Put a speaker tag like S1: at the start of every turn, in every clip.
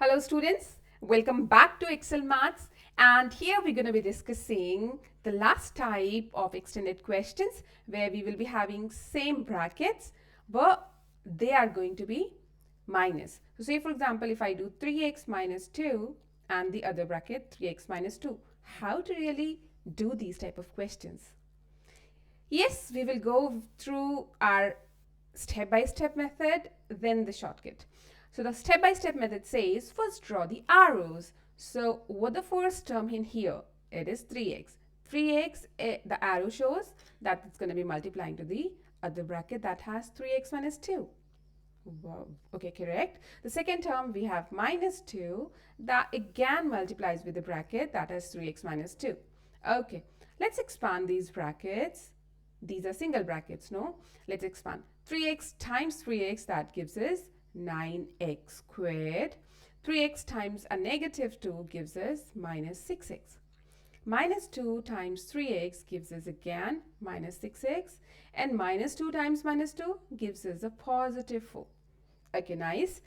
S1: Hello students, welcome back to Excel Maths, and here we're going to be discussing the last type of extended questions where we will be having same brackets but they are going to be minus. So say for example if I do 3x minus 2 and the other bracket 3x minus 2, how to really do these type of questions? Yes, we will go through our step-by-step method, then the shortcut. So the step-by-step method says first draw the arrows. So what the first term in here? It is 3x. 3x, the arrow shows that it's going to be multiplying to the other bracket that has 3x minus 2. Wow. Okay, correct. The second term we have minus 2 that again multiplies with the bracket that has 3x minus 2. Okay, let's expand these brackets. These are single brackets, no? Let's expand. 3x times 3x, that gives us 9x squared. 3x times a negative 2 gives us minus 6x. Minus 2 times 3x gives us again minus 6x. And minus 2 times minus 2 gives us a positive 4. Okay, nice.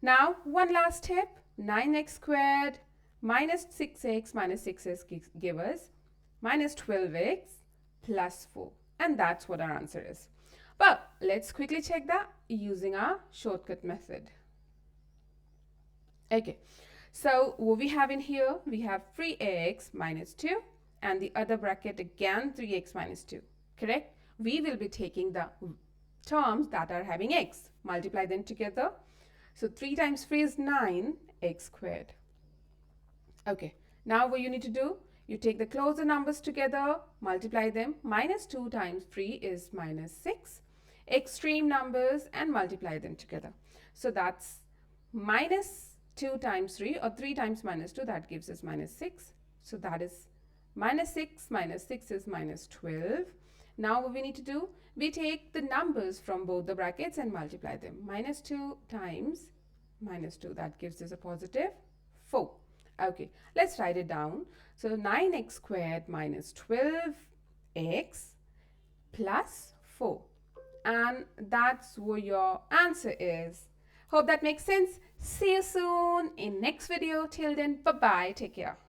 S1: Now, one last step. 9x squared minus 6x give us minus 12x plus 4. And that's what our answer is. But let's quickly check that using our shortcut method. Okay, so what we have in here, we have 3x minus 2 and the other bracket again 3x minus 2, correct? We will be taking the terms that are having x, multiply them together. So 3 times 3 is 9x squared. Okay, now what you need to do, you take the closer numbers together, multiply them. Minus 2 times 3 is minus 6. Extreme numbers and multiply them together. So that's minus 2 times 3 or 3 times minus 2, that gives us minus 6. So that is minus 6 is minus 12. Now what we need to do, we take the numbers from both the brackets and multiply them. Minus 2 times minus 2, that gives us a positive 4. Okay, let's write it down. So 9x squared minus 12x plus 4. And that's what your answer is. Hope that makes sense. See you soon in next video. Till then, bye-bye. Take care.